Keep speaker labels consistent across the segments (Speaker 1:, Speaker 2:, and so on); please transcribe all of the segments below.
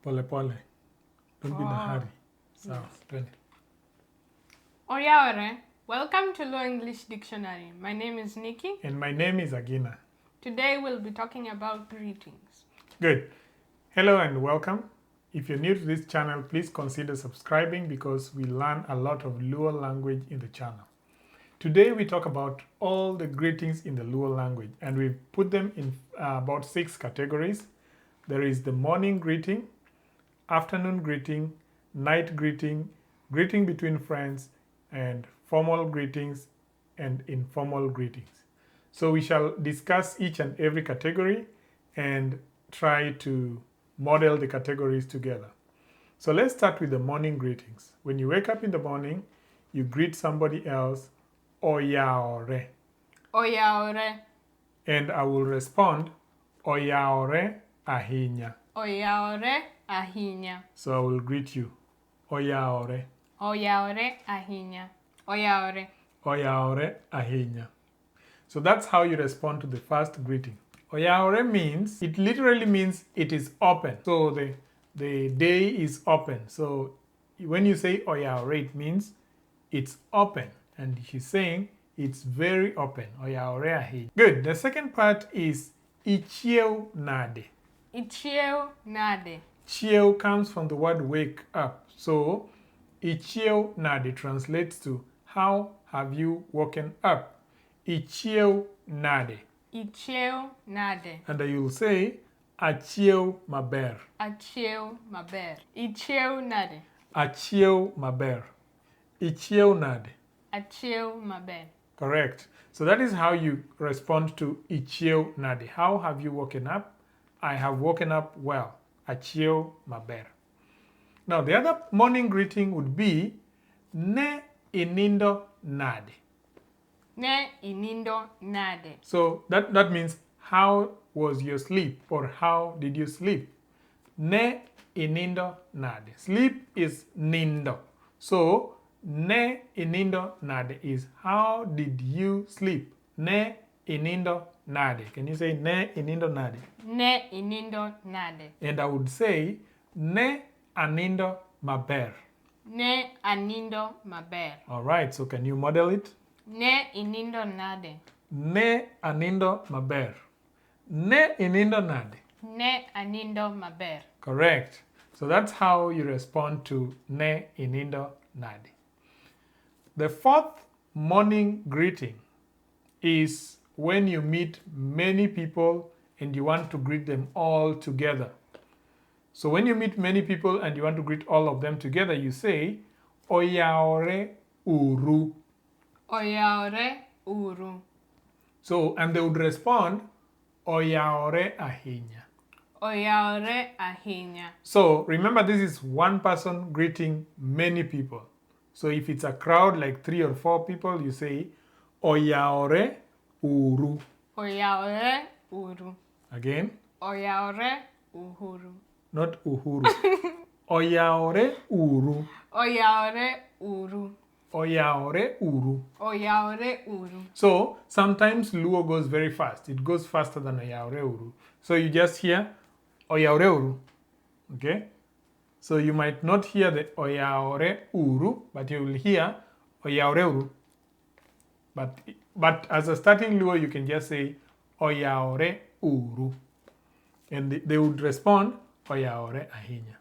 Speaker 1: Pole pole. Don't be in a hurry. So,
Speaker 2: Yes. Oyaore, welcome to Luo English Dictionary. My name is Nikki.
Speaker 1: And my name is Agina.
Speaker 2: Today we'll be talking about greetings.
Speaker 1: Good. Hello and welcome. If you're new to this channel, please consider subscribing because we learn a lot of Luo language in the channel. Today we talk about all the greetings in the Luo language, and we've put them in about 6 categories. There is the morning greeting, afternoon greeting, night greeting, greeting between friends, and formal greetings and informal greetings. So we shall discuss each and every category and try to model the categories together. So let's start with the morning greetings. When you wake up in the morning, you greet somebody else, Oyaore.
Speaker 2: Oyaore.
Speaker 1: And I will respond, Oyaore ahinya.
Speaker 2: Oyaore ahinya.
Speaker 1: So I will greet you, Oyaore.
Speaker 2: Oyaore ahinya. Oyaore.
Speaker 1: Oyaore ahinya. So that's how you respond to the first greeting. Oyaore means, it literally means it is open. So the day is open. So when you say Oyaore, it means it's open. And he's saying it's very open. Oyaore ahinya. Good. The second part is Ichieo nade.
Speaker 2: Ichieo nade.
Speaker 1: Chieo comes from the word wake up. So Ichieo nade translates to how have you woken up? Ichieo nade.
Speaker 2: Ichieo nade.
Speaker 1: And you'll say Achieo maber.
Speaker 2: Achieo maber. Ichieo nade.
Speaker 1: Achieo maber. Ichieo nade.
Speaker 2: Achieo maber.
Speaker 1: Correct. So that is how you respond to Ichieo nade. How have you woken up? I have woken up well. Achieo maber. Now the other morning greeting would be Ne inindo nade.
Speaker 2: Ne inindo nade.
Speaker 1: So that means how was your sleep or how did you sleep? Ne inindo nade. Sleep is nindo. So ne inindo nade is how did you sleep? Ne inindo nade. Can you say ne inindo nade?
Speaker 2: Ne inindo nade.
Speaker 1: And I would say ne anindo maber.
Speaker 2: Ne anindo maber.
Speaker 1: All right, so can you model it?
Speaker 2: Ne inindo nade.
Speaker 1: Ne anindo maber. Ne inindo nade.
Speaker 2: Ne anindo maber.
Speaker 1: Correct. So that's how you respond to ne inindo nade. The fourth morning greeting is when you meet many people and you want to greet them all together. So when you meet many people and you want to greet all of them together, you say, Oyaore uru.
Speaker 2: Oyaore uru.
Speaker 1: So, and they would respond, Oyaore ahinya.
Speaker 2: Oyaore ahinya.
Speaker 1: So, remember this is one person greeting many people. So, if it's a crowd like 3 or 4 people, you say, Oyaore uru.
Speaker 2: Oyaore uru.
Speaker 1: Again.
Speaker 2: Oyaore uhuru.
Speaker 1: Not uhuru. Oyaore uru.
Speaker 2: Oyaore uru.
Speaker 1: Oyaore uru.
Speaker 2: Oyaore uru.
Speaker 1: So sometimes Luo goes very fast. It goes faster than Oyaore uru. So you just hear Oyaore uru. Okay? So you might not hear the Oyaore uru, but you will hear Oyaore uru. But as a starting Luo, you can just say Oyaore uru. And they would respond Oyaore ahinya.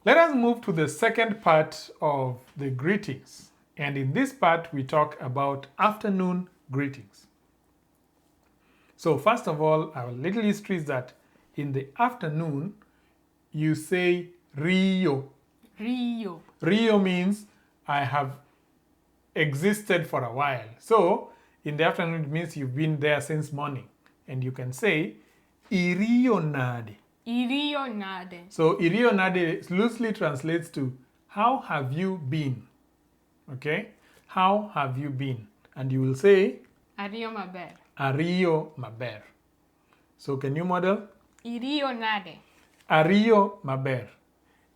Speaker 1: Let us move to the second part of the greetings. And in this part, we talk about afternoon greetings. So first of all, our little history is that in the afternoon, you say Rio.
Speaker 2: Rio.
Speaker 1: Rio means I have existed for a while. So in the afternoon, it means you've been there since morning. And you can say Irio nade.
Speaker 2: Irio nade.
Speaker 1: So Irio nade loosely translates to how have you been? Okay? How have you been? And you will say
Speaker 2: Ario maber.
Speaker 1: Ario maber. So can you model?
Speaker 2: Irio nade.
Speaker 1: Ario maber.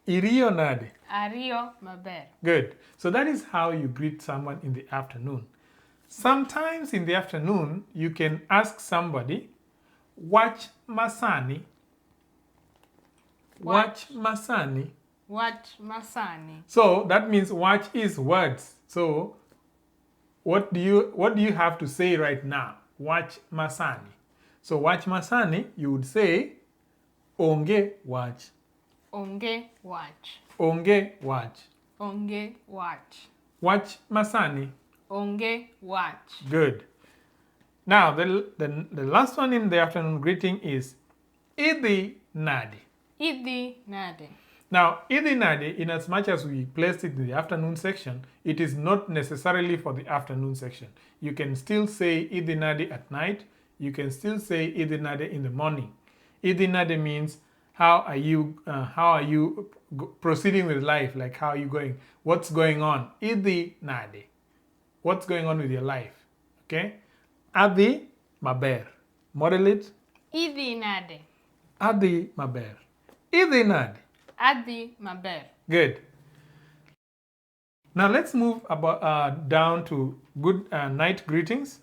Speaker 1: Irio nade.
Speaker 2: Ario maber.
Speaker 1: Good. So that is how you greet someone in the afternoon. Sometimes in the afternoon, you can ask somebody, Watch masani. Watch masani.
Speaker 2: Watch masani.
Speaker 1: So that means watch is words. So what do you have to say right now? Watch masani. So watch masani, you would say onge watch.
Speaker 2: Onge watch.
Speaker 1: Onge watch.
Speaker 2: Onge watch.
Speaker 1: Watch masani.
Speaker 2: Onge watch.
Speaker 1: Good. Now the last one in the afternoon greeting is idi nadi.
Speaker 2: Idi nade.
Speaker 1: Now, idi nadi, in as much as we placed it in the afternoon section, it is not necessarily for the afternoon section. You can still say idi nadi at night. You can still say idi nadi in the morning. Idi nadi means how are you proceeding with life? Like how are you going? What's going on? Idi nadi. What's going on with your life? Okay? Adi maber. Model it.
Speaker 2: Idi nade.
Speaker 1: Adi maber. Idi nadi.
Speaker 2: Adi maber.
Speaker 1: Good. Now let's move down to good night greetings,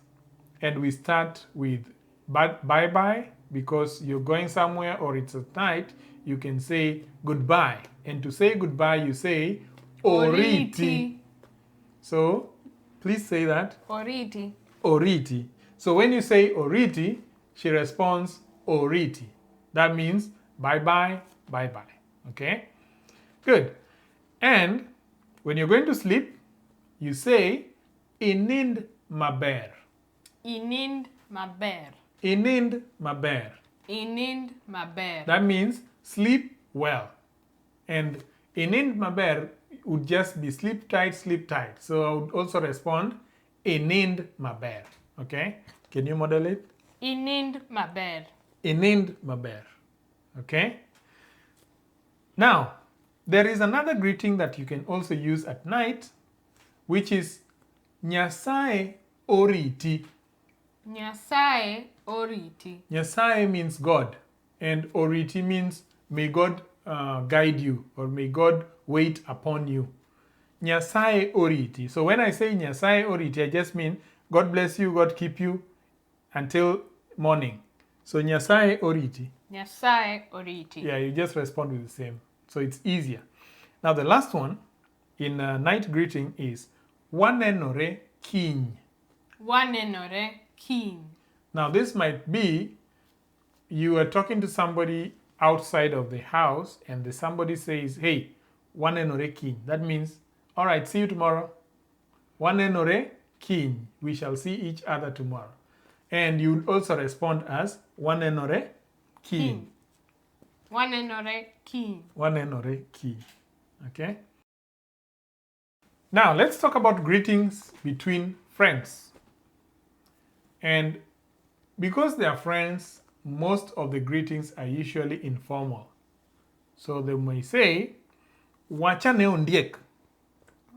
Speaker 1: and we start with bye-bye. Because you're going somewhere or it's at night, you can say goodbye. And to say goodbye, you say oriti. So please say that.
Speaker 2: Oriti.
Speaker 1: Oriti. So when you say oriti, she responds oriti. That means bye-bye, bye-bye. Okay? Good. And when you're going to sleep, you say inind maber.
Speaker 2: Inind maber.
Speaker 1: Inind maber.
Speaker 2: Inind maber.
Speaker 1: That means sleep well. And inind maber would just be sleep tight, sleep tight. So I would also respond inind maber. Okay? Can you model it?
Speaker 2: Inind maber.
Speaker 1: Inind maber. Okay? Now, there is another greeting that you can also use at night, which is Nyasaye oriti.
Speaker 2: Nyasaye oriti.
Speaker 1: Nyasaye means God, and oriti means may God guide you, or may God wait upon you. Nyasaye oriti. So when I say Nyasaye oriti, I just mean God bless you, God keep you until morning. So Nyasaye oriti.
Speaker 2: Nyasaye oriti.
Speaker 1: Yeah, you just respond with the same. So it's easier. Now the last one in night greeting is wanenore kiny.
Speaker 2: Wanenore kiny.
Speaker 1: Now this might be you are talking to somebody outside of the house and somebody says, hey, wanenore kiny. That means, all right, see you tomorrow. Wanenore kiny. We shall see each other tomorrow. And you also respond as wanenore kiny.
Speaker 2: Wanenore kiny.
Speaker 1: Wanenore kiny. Okay? Now, let's talk about greetings between friends. And because they are friends, most of the greetings are usually informal. So they may say, wachane ondiek.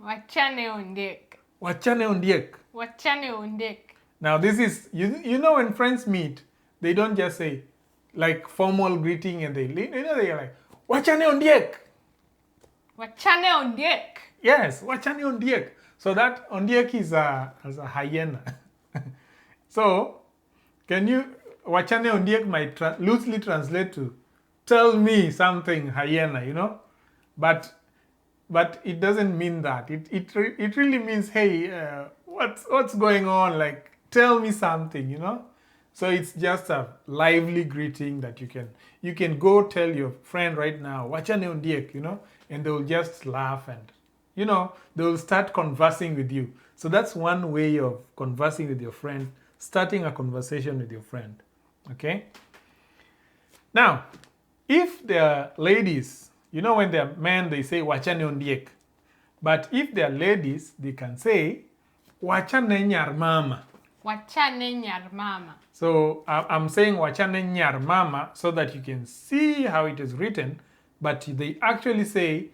Speaker 2: Wachane ondiek.
Speaker 1: Wachane ondiek.
Speaker 2: Wachane ondiek.
Speaker 1: Now, this is, you know, when friends meet, they don't just say, like formal greeting and they're like, wachane ondiek.
Speaker 2: Wachane ondiek.
Speaker 1: Yes, wachane ondiek. So that ondiek is as a hyena. So, can you, wachane ondiek might loosely translate to tell me something, hyena, you know? But it doesn't mean that. It really means, hey, what's going on? Like, tell me something, you know? So it's just a lively greeting that you can go tell your friend right now, wachane ondiek, you know, and they will just laugh and, you know, they will start conversing with you. So that's one way of conversing with your friend, starting a conversation with your friend, okay? Now, if they're ladies, you know, when they're men, they say wachane ondiek. But if they're ladies, they can say wachane nyar mama.
Speaker 2: Wachane nyar mama.
Speaker 1: So I'm saying wachane nyar mama so that you can see how it is written, but they actually say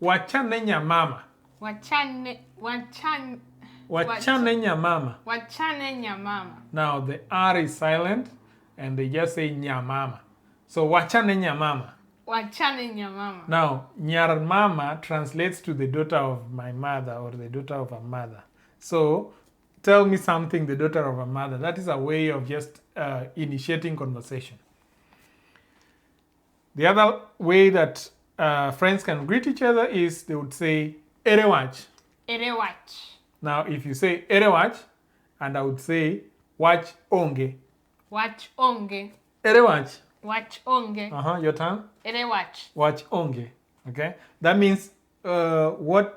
Speaker 1: wachane nyar mama.
Speaker 2: Wachane
Speaker 1: nyar mama.
Speaker 2: Wachane nyar mama.
Speaker 1: Now the R is silent and they just say nyar mama. So wachane nyar mama.
Speaker 2: Wachane nyar mama.
Speaker 1: Now nyar mama translates to the daughter of my mother or the daughter of a mother. So tell me something, the daughter of a mother. That is a way of just initiating conversation. The other way that friends can greet each other is they would say erewach.
Speaker 2: Erewach.
Speaker 1: Now, if you say erewach, and I would say wach onge.
Speaker 2: Wach onge.
Speaker 1: Erewach.
Speaker 2: Wach onge.
Speaker 1: Your turn.
Speaker 2: Erewach.
Speaker 1: Wach onge. Okay, that means where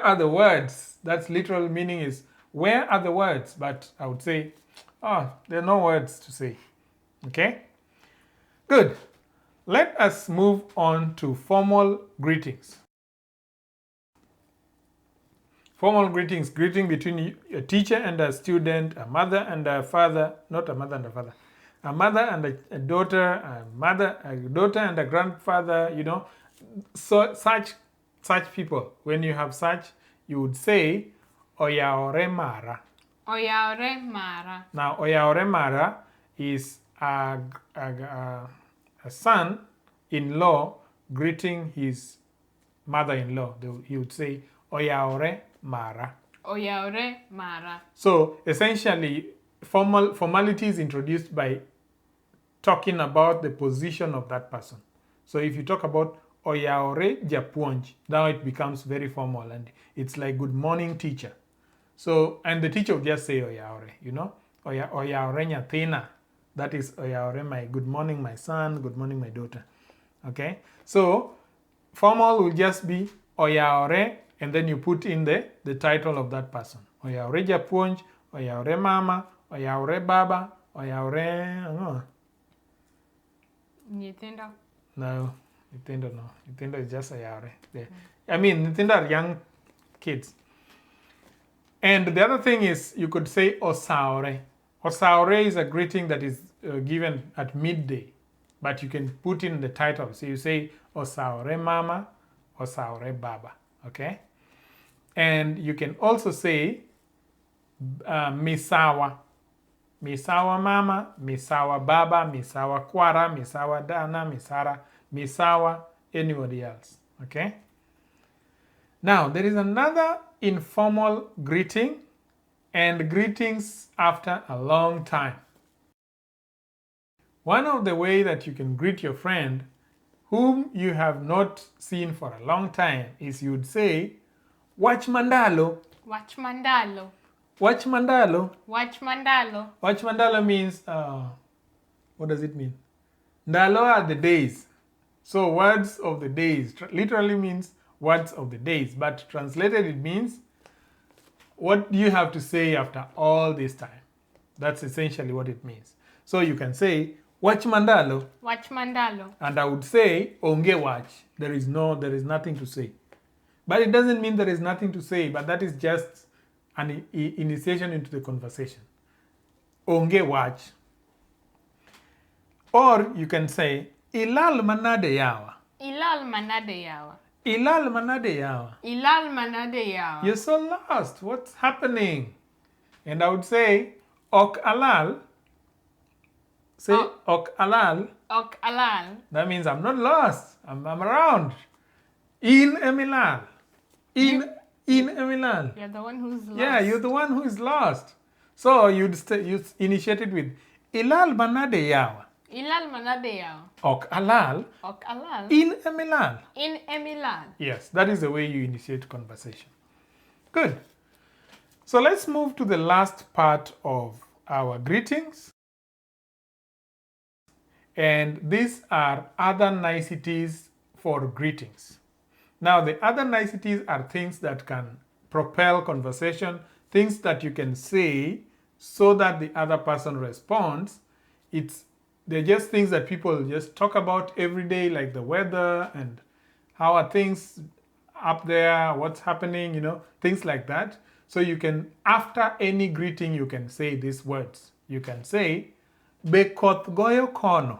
Speaker 1: are the words? That's literal meaning is where are the words? But I would say, there are no words to say. Okay, good. Let us move on to formal greetings. Formal greetings, greeting between a teacher and a student, a mother and a father, not a mother and a father, a mother and a daughter, a daughter and a grandfather, so such people. When you have such, you would say oyaore mara.
Speaker 2: Oyaore mara.
Speaker 1: Now oyaore mara is a son-in-law greeting his mother-in-law. He would say oyaore mara.
Speaker 2: Oyaore mara.
Speaker 1: So essentially, formality is introduced by talking about the position of that person. So if you talk about oyaore japuonj, now it becomes very formal and it's like good morning teacher. So, and the teacher will just say oyaore, oyaore nyathina. That is oyaore my good morning my son, good morning my daughter. Okay, so formal will just be oyaore, and then you put in the title of that person. Oyaore japuonj, oyaore mama, oyaore baba, oyaore
Speaker 2: Nyithindo.
Speaker 1: No, Nintendo no. Nintendo is just oyaore. I mean, Nintendo are young kids. And the other thing is you could say osaore. Osaore is a greeting that is given at midday, but you can put in the title. So you say osaore mama, osaore baba. Okay? And you can also say misawa. Misawa mama, misawa baba, misawa kwara, misawa dana, misawa anybody else. Okay? Now, there is another informal greeting and greetings after a long time. One of the ways that you can greet your friend whom you have not seen for a long time is you would say, Wach mandalo.
Speaker 2: Wach mandalo.
Speaker 1: Wach mandalo.
Speaker 2: Wach mandalo.
Speaker 1: Wach mandalo means, what does it mean? Ndalo are the days. So words of the days literally means words of the days, but translated it means what do you have to say after all this time? That's essentially what it means. So you can say, Wach mandalo.
Speaker 2: Wach mandalo.
Speaker 1: And I would say, Onge wach. There is nothing to say. But it doesn't mean there is nothing to say, but that is just an initiation into the conversation. Onge wach. Or you can say, Ilal manade yawa.
Speaker 2: Ilal manade yawa.
Speaker 1: Ilal manade yawa.
Speaker 2: Ilal manade yawa.
Speaker 1: You're so lost. What's happening? And I would say, Ok alal. Say Ok alal.
Speaker 2: Ok alal.
Speaker 1: That means I'm not lost. I'm around. In emilal. In emilal.
Speaker 2: You're the one who's lost.
Speaker 1: Yeah, you're the one who is lost. So you initiate it with Ilal manade yawa.
Speaker 2: Ilal manade yawa.
Speaker 1: Ok alal.
Speaker 2: Ok alal.
Speaker 1: In emilal.
Speaker 2: In emilal.
Speaker 1: Yes, that is the way you initiate conversation. Good. So let's move to the last part of our greetings. And these are other niceties for greetings. Now, the other niceties are things that can propel conversation, things that you can say so that the other person responds. They're just things that people just talk about every day, like the weather and how are things up there, what's happening, things like that. So you can, after any greeting, you can say these words. You can say, Bekoth goyo kono.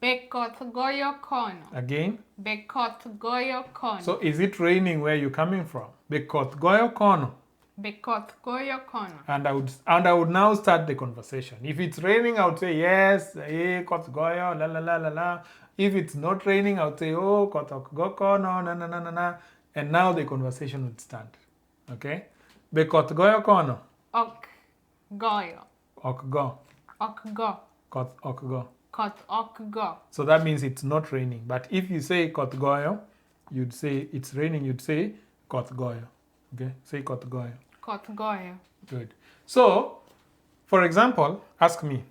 Speaker 2: Bekoth goyo kono.
Speaker 1: Again.
Speaker 2: Bekoth goyo kono.
Speaker 1: So is it raining where you're coming from? Bekoth goyo kono.
Speaker 2: Bekoth goyo kono.
Speaker 1: And I would now start the conversation. If it's raining, I would say yes, koth goyo, la la la la la. If it's not raining, I would say oh, koth go kono, na na na na na. And now the conversation would start. Okay? Bekoth goyo kono.
Speaker 2: Ok goyo.
Speaker 1: Ok go.
Speaker 2: okgo.
Speaker 1: Koth okgo.
Speaker 2: Koth okgo.
Speaker 1: So that means it's not raining. But if you say koth goyo, you'd say it's raining, you'd say koth goyo. Okay, say koth goyo.
Speaker 2: Koth goyo.
Speaker 1: Good. So, for example, ask me.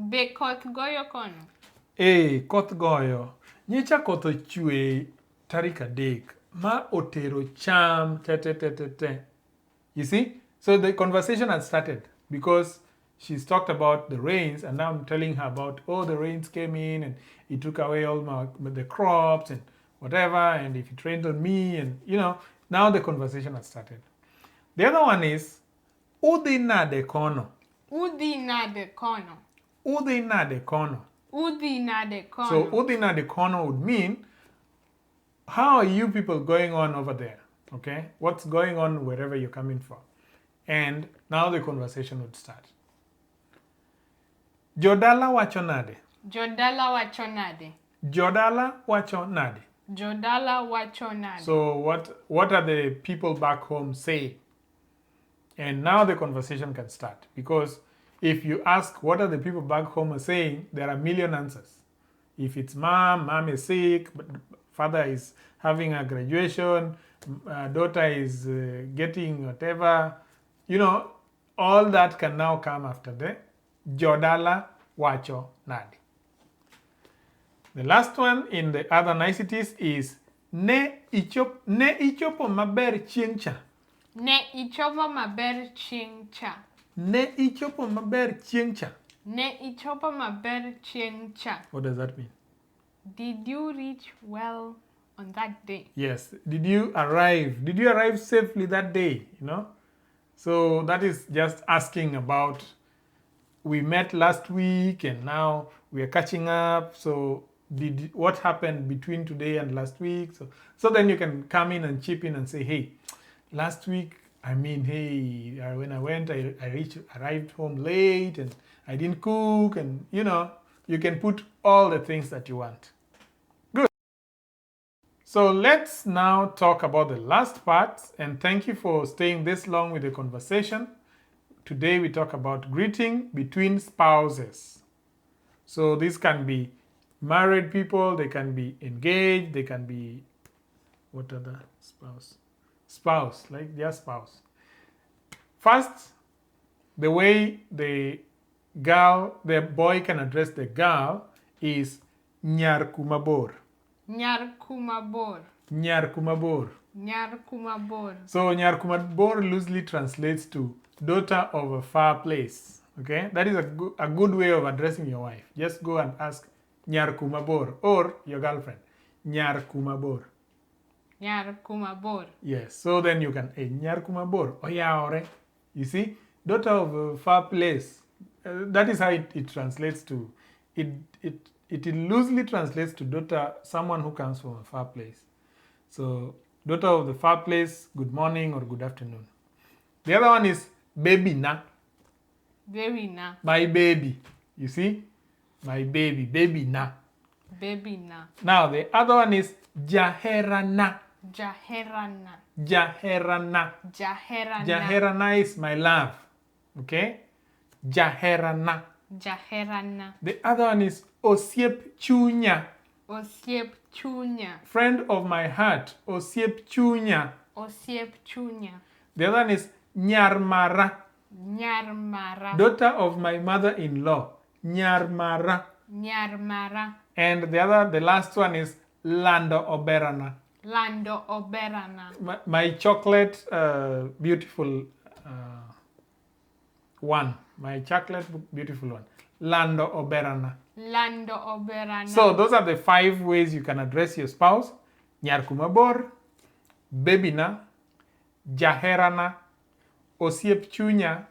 Speaker 2: Be koth goyo kono.
Speaker 1: Koth goyo. Nyicha koth ochwe tarik adek ma otero cham te. You see? So the conversation had started because she's talked about the rains, and now I'm telling her about, the rains came in and it took away all the crops and whatever, and if it rained on me, and now the conversation has started. The other one is udhi nade kono.
Speaker 2: Udhi nade kono.
Speaker 1: Udhi nade kono.
Speaker 2: Udhi nade kono.
Speaker 1: So udhi nade kono would mean, how are you people going on over there? Okay? What's going on wherever you're coming from? And now the conversation would start. Jodala wacho nade.
Speaker 2: Jodala wacho nade.
Speaker 1: Jodala wacho nade.
Speaker 2: Jodala wacho nade.
Speaker 1: So what are the people back home saying? And now the conversation can start, because if you ask what are the people back home are saying, there are a million answers. If it's mom is sick, but father is having a graduation, daughter is getting whatever, all that can now come after the Jodala wacho nade. The last one in the other niceties is ne ichopo maber chieng' cha.
Speaker 2: Ne ichopo maber chieng' cha.
Speaker 1: Ne ichopo maber chieng' cha.
Speaker 2: Ne ichopo maber chieng' cha.
Speaker 1: What does that mean?
Speaker 2: Did you reach well on that day?
Speaker 1: Yes. Did you arrive? Did you arrive safely that day? So that is just asking about, we met last week and now we are catching up. So what happened between today and last week? So then you can come in and chip in and say, hey, last week, when I went, I arrived home late and I didn't cook, and you can put all the things that you want. Good. So let's now talk about the last part, and thank you for staying this long with the conversation. Today we talk about greeting between spouses. So this can be married people, they can be engaged, they can be, what other spouse, like their spouse. First, the way the boy can address the girl is nyar kumabor.
Speaker 2: Nyar kumabor.
Speaker 1: Nyar kumabor.
Speaker 2: Nyar kumabor.
Speaker 1: So nyar kumabor loosely translates to daughter of a far place. Okay, that is a good way of addressing your wife. Just go and ask nyar kumabor, or your girlfriend, nyar kumabor.
Speaker 2: Nyar kumabor.
Speaker 1: Yes, so then you can, nyar kumabor, oyaore. You see, daughter of a far place. That is how it translates to. It loosely translates to daughter, someone who comes from a far place. So, daughter of the far place, good morning or good afternoon. The other one is baby na.
Speaker 2: Baby na.
Speaker 1: My baby. You see? My baby na.
Speaker 2: Baby na.
Speaker 1: Now, the other one is jaherana.
Speaker 2: Jaherana.
Speaker 1: Jaherana.
Speaker 2: Jaherana.
Speaker 1: Jaherana is my love. Okay? Jaherana.
Speaker 2: Jaherana.
Speaker 1: The other one is osiep chunya.
Speaker 2: Osiep chunya.
Speaker 1: Friend of my heart. Osiep chunya.
Speaker 2: Osiep chunya.
Speaker 1: The other one is nyarmara.
Speaker 2: Nyarmara.
Speaker 1: Daughter of my mother-in-law. Nyarmara.
Speaker 2: Nyarmara.
Speaker 1: And the last one is lando oberana.
Speaker 2: Lando oberana.
Speaker 1: My chocolate, beautiful one. My chocolate, beautiful one. Lando oberana.
Speaker 2: Lando oberana.
Speaker 1: So those are the 5 ways you can address your spouse. Nyarkumabor, bebina, jaherana, osiep chunya,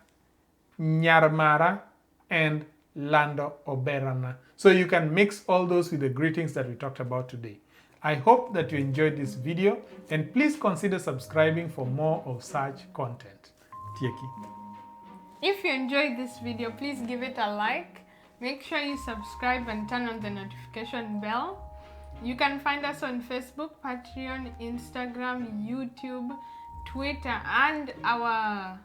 Speaker 1: nyarmara, and lando oberana. So you can mix all those with the greetings that we talked about today. I hope that you enjoyed this video, and please consider subscribing for more of such content. Tieki.
Speaker 2: If you enjoyed this video, please give it a like. Make sure you subscribe and turn on the notification bell. You can find us on Facebook, Patreon, Instagram, YouTube, Twitter, and our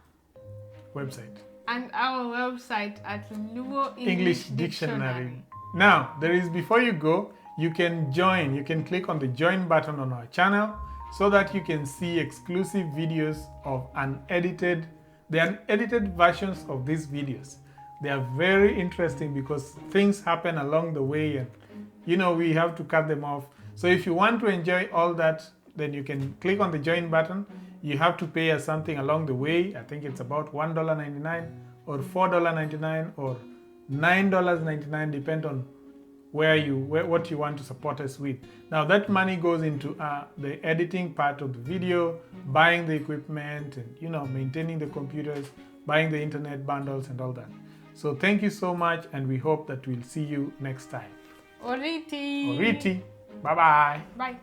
Speaker 1: Website.
Speaker 2: and our website at Luo
Speaker 1: English Dictionary. Now, before you go, you can click on the join button on our channel so that you can see exclusive videos of the unedited versions of these videos. They are very interesting because things happen along the way and we have to cut them off. So if you want to enjoy all that, then you can click on the join button. You have to pay us something along the way. I think it's about $1.99 or $4.99 or $9.99, depend on what you want to support us with. Now that money goes into the editing part of the video, buying the equipment, and maintaining the computers, buying the internet bundles and all that. So thank you so much, and we hope that we'll see you next time.
Speaker 2: Oriti.
Speaker 1: Oriti. Bye-bye.
Speaker 2: Bye.